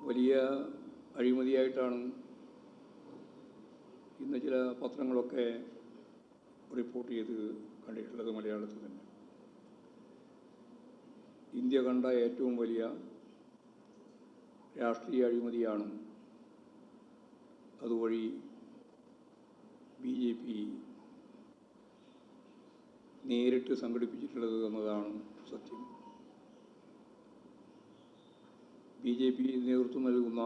വലിയ അഴിമതിയായിട്ടാണ് ഇന്ന് ചില പത്രങ്ങളൊക്കെ റിപ്പോർട്ട് ചെയ്ത് കണ്ടിട്ടുള്ളത്. മലയാളത്തിൽ തന്നെ ഇന്ത്യ കണ്ട ഏറ്റവും വലിയ രാഷ്ട്രീയ അഴിമതിയാണ് അതുവഴി BJP നേരിട്ട് സംഘടിപ്പിച്ചിട്ടുള്ളത് എന്നതാണ് സത്യം. BJP നേതൃത്വം നൽകുന്ന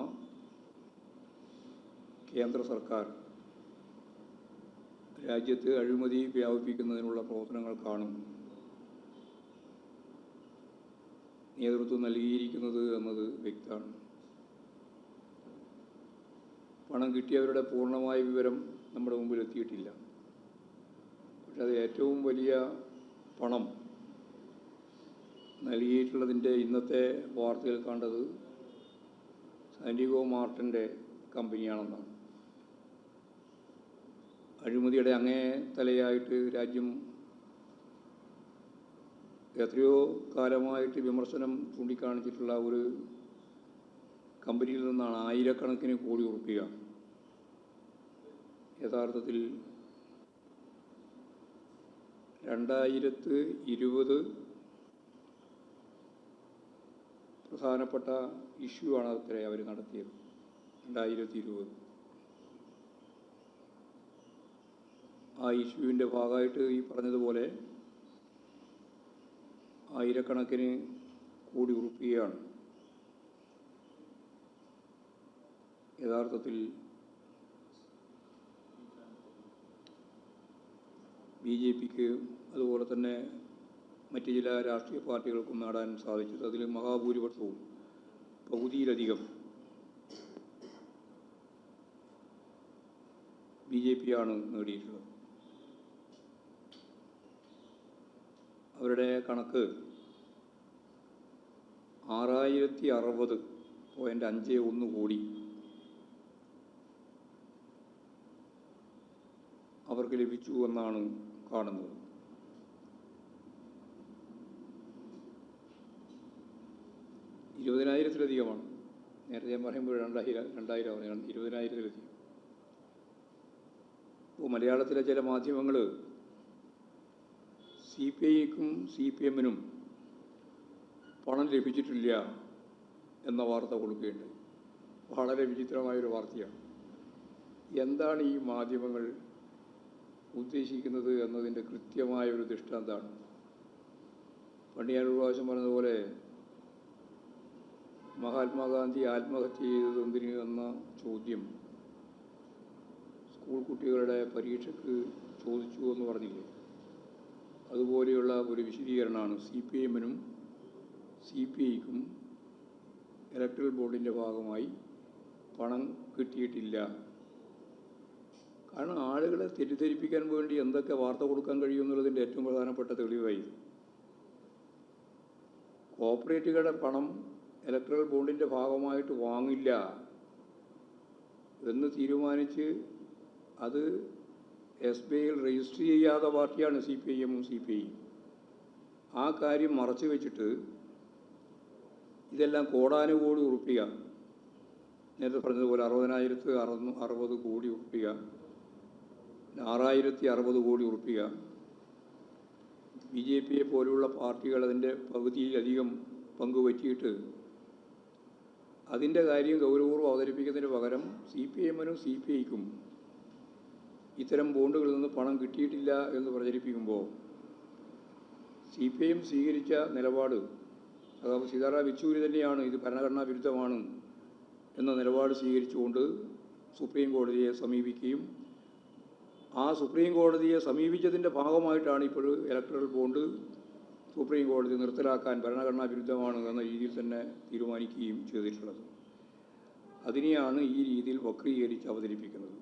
കേന്ദ്ര സർക്കാർ രാജ്യത്ത് അഴിമതി വ്യാപിപ്പിക്കുന്നതിനുള്ള പ്രവർത്തനങ്ങൾക്കാണ് നേതൃത്വം നൽകിയിരിക്കുന്നത് എന്നത് വ്യക്തമാണ്. പണം കിട്ടിയവരുടെ പൂർണ്ണമായ വിവരം നമ്മുടെ മുമ്പിൽ എത്തിയിട്ടില്ല. പക്ഷെ അത് ഏറ്റവും വലിയ പണം നൽകിയിട്ടുള്ളതിൻ്റെ ഇന്നത്തെ വാർത്തയിൽ കണ്ടത് സാൻഡിഗോ മാർട്ടിൻ്റെ കമ്പനിയാണെന്നാണ്. അഴിമതിയുടെ അങ്ങേ തലയായിട്ട് രാജ്യം എത്രയോ കാലമായിട്ട് വിമർശനം ചൂണ്ടിക്കാണിച്ചിട്ടുള്ള ഒരു കമ്പനിയിൽ നിന്നാണ് ആയിരക്കണക്കിന് കോടി ഉറുപ്പിക യഥാർത്ഥത്തിൽ 2020 പ്രധാനപ്പെട്ട ഇഷ്യൂ ആണ് അത്ര അവർ നടത്തിയത്. 2020 ആ ഇഷ്യൂവിൻ്റെ ഭാഗമായിട്ട് ഈ പറഞ്ഞതുപോലെ ആയിരക്കണക്കിന് കോടി ഉറുപ്പികയാണ് യഥാർത്ഥത്തിൽ BJPക്ക് അതുപോലെ തന്നെ മറ്റ് ചില രാഷ്ട്രീയ പാർട്ടികൾക്കും നേടാൻ സാധിച്ചത്. അതിൽ മഹാഭൂരിപക്ഷവും പകുതിയിലധികം BJP ആണ് നേടിയിട്ടുള്ളത്. അവരുടെ കണക്ക് 6060.51 കോടി അവർക്ക് ലഭിച്ചു എന്നാണ് കാണുന്നത്. ഇരുപതിനായിരത്തിലധികമാണ്. നേരത്തെ ഞാൻ പറയുമ്പോൾ 2000 20,000-ലധികം. ഇപ്പോൾ മലയാളത്തിലെ ചില മാധ്യമങ്ങൾ CPIക്കും CPMനും പണം ലഭിച്ചിട്ടില്ല എന്ന വാർത്ത കൊടുക്കുകയുണ്ടായി. വളരെ വിചിത്രമായൊരു വാർത്തയാണ്. എന്താണ് ഈ മാധ്യമങ്ങൾ ഉദ്ദേശിക്കുന്നത് എന്നതിൻ്റെ കൃത്യമായൊരു ദൃഷ്ടാന്തമാണ്. പണ്ട് ഞാൻ ഒരു പ്രാവശ്യം പറഞ്ഞതുപോലെ മഹാത്മാഗാന്ധി ആത്മഹത്യ ചെയ്തത് എന്തിന് എന്ന ചോദ്യം സ്കൂൾ കുട്ടികളുടെ പരീക്ഷയ്ക്ക് ചോദിച്ചു എന്ന് പറഞ്ഞില്ലേ, അതുപോലെയുള്ള ഒരു വിശദീകരണമാണ് CPIനും CPIക്കും ഇലക്ട്രൽ ബോർഡിൻ്റെ ഭാഗമായി പണം കിട്ടിയിട്ടില്ല. കാരണം ആളുകളെ തെറ്റിദ്ധരിപ്പിക്കാൻ വേണ്ടി എന്തൊക്കെ വാർത്ത കൊടുക്കാൻ കഴിയുമെന്നുള്ളതിൻ്റെ ഏറ്റവും പ്രധാനപ്പെട്ട തെളിവായി. കോർപ്പറേറ്റുകളുടെ പണം ഇലക്ട്രൽ ബോണ്ടിൻ്റെ ഭാഗമായിട്ട് വാങ്ങില്ല എന്ന് തീരുമാനിച്ച് അത് SBIയിൽ രജിസ്റ്റർ ചെയ്യാത്ത പാർട്ടിയാണ് CPIഎമ്മും CPIയും. ആ കാര്യം മറച്ചു വെച്ചിട്ട് ഇതെല്ലാം കോടാനുകോടി ഉറുപ്പിക, നേരത്തെ പറഞ്ഞതുപോലെ 60,060 കോടി ഉറുപ്പിക, 6,060 കോടി ഉറുപ്പിക BJPയെ പോലുള്ള പാർട്ടികൾ അതിൻ്റെ പകുതിയിലധികം പങ്കുപറ്റിയിട്ട് അതിൻ്റെ കാര്യം ഗൗരവപൂർവ്വം അവതരിപ്പിക്കുന്നതിന് പകരം CPIഎമ്മിനും CPIക്കും ഇത്തരം ബോണ്ടുകളിൽ നിന്ന് പണം കിട്ടിയിട്ടില്ല എന്ന് പ്രചരിപ്പിക്കുമ്പോൾ CPIഎം സ്വീകരിച്ച നിലപാട്, അതായത് സീതാറാം യെച്ചൂരി തന്നെയാണ് ഇത് ഭരണഘടനാ വിരുദ്ധമാണ് എന്ന നിലപാട് സ്വീകരിച്ചുകൊണ്ട് സുപ്രീം കോടതിയെ സമീപിക്കുകയും ആ സുപ്രീം കോടതിയെ സമീപിച്ചതിൻ്റെ ഭാഗമായിട്ടാണ് ഇപ്പോൾ ഇലക്ട്രൽ ബോണ്ട് സുപ്രീം കോടതി നിർത്തലാക്കാൻ ഭരണഘടനാ വിരുദ്ധമാണ് എന്ന രീതിയിൽ തന്നെ തീരുമാനിക്കുകയും ചെയ്തിട്ടുള്ളത്. അതിനെയാണ് ഈ രീതിയിൽ വക്രീകരിച്ച് അവതരിപ്പിക്കുന്നത്.